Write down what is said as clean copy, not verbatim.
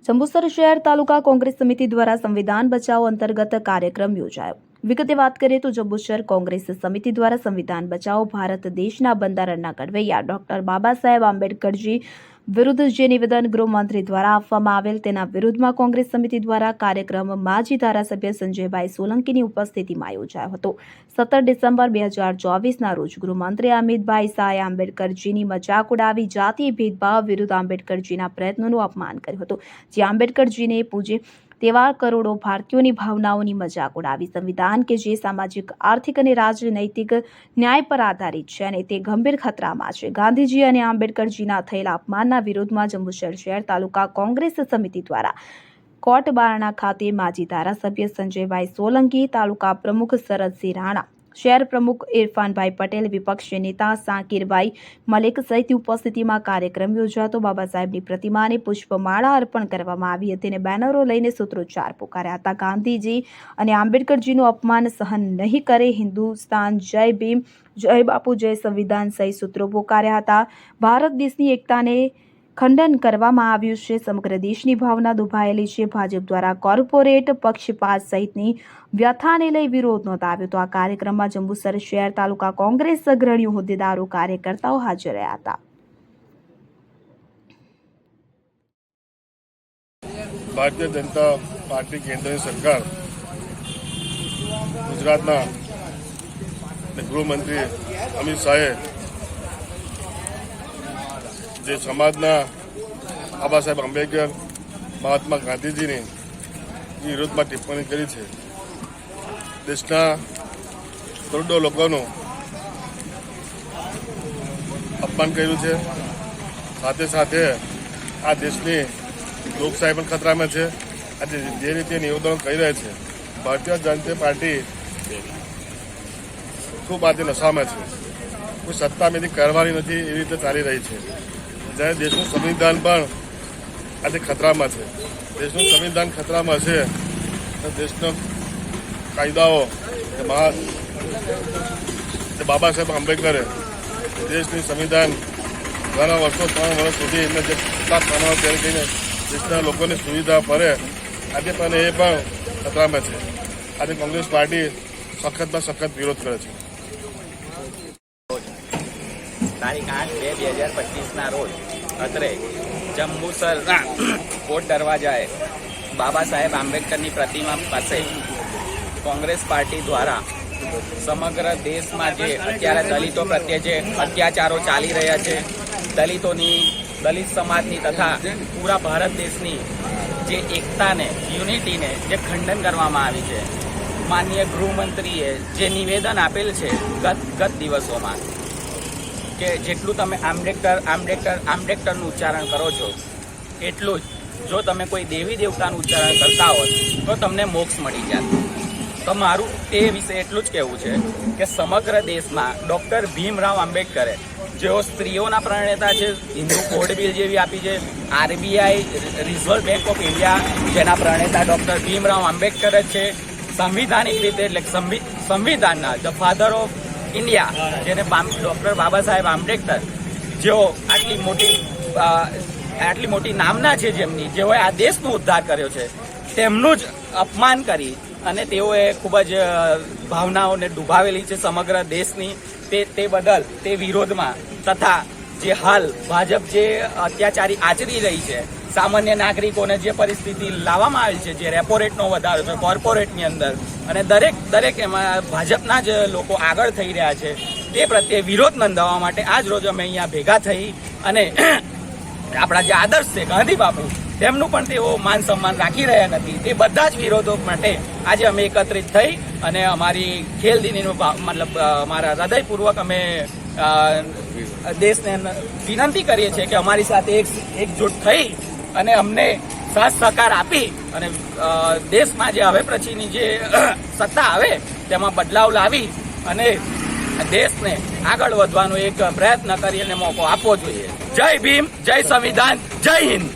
જંબુસર શહેર તાલુકા કોંગ્રેસ સમિતિ દ્વારા સંવિધાન બચાવો અંતર્ગત કાર્યક્રમ યોજાયો। વિગતે વાત કરીએ તો જંબુસર કોંગ્રેસ સમિતિ દ્વારા સંવિધાન બચાવો ભારત દેશના બંધારણના ઘડવૈયા ડોક્ટર બાબા સાહેબ આંબેડકરજી વિરુદ્ધ જે નિવેદન ગૃહમંત્રી દ્વારા આપવામાં આવેલ તેના વિરુદ્ધમાં કોંગ્રેસ સમિતિ દ્વારા કાર્યક્રમ માજી ધારાસભ્ય સંજયભાઈ સોલંકીની ઉપસ્થિતિમાં યોજાયો હતો। 17 ડિસેમ્બર 2024ના રોજ ગૃહમંત્રી અમિતભાઈ શાહે આંબેડકરજીની મજાક ઉડાવી જાતીય ભેદભાવ વિરુદ્ધ આંબેડકરજીના પ્રયત્નોનું અપમાન કર્યું હતું। જે આંબેડકરજીને પૂજે તેવા કરોડો ભારતીયોની ભાવનાઓની મજાક ઉડાવી સંવિધાન કે જે સામાજિક આર્થિક અને રાજનૈતિક ન્યાય પર આધારિત છે અને તે ગંભીર ખતરામાં છે। ગાંધીજી અને આંબેડકરજીના થયેલા અપમાનના વિરોધમાં જંબુસર શહેર તાલુકા કોંગ્રેસ સમિતિ દ્વારા કોટ બારણા ખાતે માજી ધારાસભ્ય સંજયભાઈ સોલંકી, તાલુકા પ્રમુખ શરદસિંહ રાણા, શહેર પ્રમુખ ઇરફાનભાઈ પટેલ, વિપક્ષ નેતા સાકિરભાઈ મલિક સહિતની ઉપસ્થિતિમાં કાર્યક્રમ યોજાતો। બાબા સાહેબની પ્રતિમાને પુષ્પમાળા અર્પણ કરવામાં આવી હતી અને બેનરો લઈને સૂત્રોચ્ચાર પુકાર્યા હતા। ગાંધીજી અને આંબેડકરજીનું અપમાન સહન નહીં કરે, હિન્દુસ્તાન જય ભીમ, જય બાપુ, જય સંવિધાન સહિત સૂત્રો પુકાર્યા હતા। ભારત દેશની એકતાને ખંડન કરવામાં આવ્યું છે। સમગ્ર દેશની ભાવના દુભાયેલી છે। ભાજપ દ્વારા કોર્પોરેટ પક્ષપાત સહિતની વ્યથાને લઈ વિરોધ નોંધાવ્યો હતો। આ કાર્યક્રમમાં જંબુસર શહેર તાલુકા કોંગ્રેસ અગ્રણીઓ, હોદ્દેદારો, કાર્યકર્તાઓ હાજર રહ્યા હતા। ભારતીય જનતા પાર્ટી કેન્દ્રની સરકાર ગુજરાતના ગૃહમંત્રી અમિત શાહે જે સમાજના બાબા સાહેબ આંબેડકર, મહાત્મા ગાંધીજીની વિરોધમાં ટિપ્પણી કરી છે, દેશના કરોડો લોકોનું અપમાન કર્યું છે। સાથે સાથે આ દેશની લોકશાહી પણ ખતરામાં છે। આજે જે રીતે નિવેદનો કરી રહ્યા છે, ભારતીય જનતા પાર્ટી ખૂબ આજે નશામાં છે, કોઈ સત્તામાંથી કરવાની નથી એવી રીતે ચાલી રહી છે। જ્યારે દેશનું સંવિધાન પણ આજે ખતરામાં છે। દેશનું સંવિધાન ખતરામાં છે તો દેશના કાયદાઓ બાબા સાહેબ આંબેડકરે દેશની સંવિધાન ઘણા વર્ષો 3 વર્ષ સુધી એમને જે પ્રમાણો તૈયાર કરીને દેશના લોકોની સુવિધા પડે આજે પણ એ પણ ખતરામાં છે। આજે કોંગ્રેસ પાર્ટી સખતમાં સખત વિરોધ કરે છે। તારીખ 8/2/2025ના રોજ અત્રે જંબુસરના કોટ દરવાજાએ બાબા સાહેબ આંબેડકરની પ્રતિમા પાસે કોંગ્રેસ પાર્ટી દ્વારા સમગ્ર દેશમાં જે અત્યારે દલિતો પ્રત્યે જે અત્યાચારો ચાલી રહ્યા છે, દલિત સમાજની તથા પૂરા ભારત દેશની જે એકતાને, યુનિટીને જે ખંડન કરવામાં આવી છે, માનનીય ગૃહમંત્રીએ જે નિવેદન આપેલ છે ગત દિવસોમાં કે જેટલું તમે આંબેડકરનું ઉચ્ચારણ કરો છો એટલું જ જો તમે કોઈ દેવી દેવતાનું ઉચ્ચારણ કરતા હોત તો તમને મોક્ષ મળી જાત। તો મારું તે વિશે એટલું જ કહેવું છે કે સમગ્ર દેશમાં ડૉક્ટર ભીમરાવ આંબેડકરે જેઓ સ્ત્રીઓના પ્રણેતા છે, હિન્દુ કોડ બિલ જેવી આપી છે, RBI reserve bank of India જેના પ્રણેતા ડૉક્ટર ભીમરાવ આંબેડકર જ છે, સંવિધાનિક રીતે એટલે સંવિધાનના ધ ફાધર ઓફ ઇન્ડિયા જેને ડૉક્ટર બાબા સાહેબ આંબેડકર જેઓ આટલી મોટી નામના છે, જેમની જેઓએ આ દેશનો ઉદ્ધાર કર્યો છે, તેમનું જ અપમાન કરી અને તેઓએ ખૂબ જ ભાવનાઓને ડૂબાવેલી છે સમગ્ર દેશની। તે બદલ તે વિરોધમાં તથા જે હાલ ભાજપ જે અત્યાચારી આચરી રહી છે, સામાન્ય નાગરિકોને જે પરિસ્થિતિ લાવવામાં આવી છે, જે રેપો રેટનો વધારો છે કોર્પોરેટની અંદર, અને દરેક એમાં ભાજપના જ લોકો આગળ થઈ રહ્યા છે, તે પ્રત્યે વિરોધ નોંધાવવા માટે આજ રોજ અમે અહીંયા ભેગા થઈ અને આપણા જે આદર્શ છે ગાંધી બાપુ તેમનું પણ તેઓ માન સન્માન રાખી રહ્યા નથી, તે બધા જ વિરોધો માટે આજે અમે એકત્રિત થઈ અને અમારી ખેલદિલીનું મતલબ અમારા હૃદયપૂર્વક અમે દેશને વિનંતી કરીએ છીએ કે અમારી સાથે એકજૂટ થઈ અને અમને સાથ સહકાર આપી અને દેશમાં જે હવે પછીની જે સત્તા આવે તેમાં બદલાવ લાવી અને દેશને આગળ વધવાનો એક પ્રયત્ન કરી અને મોકો આપવો જોઈએ। જય ભીમ, જય સંવિધાન, જય હિન્દ।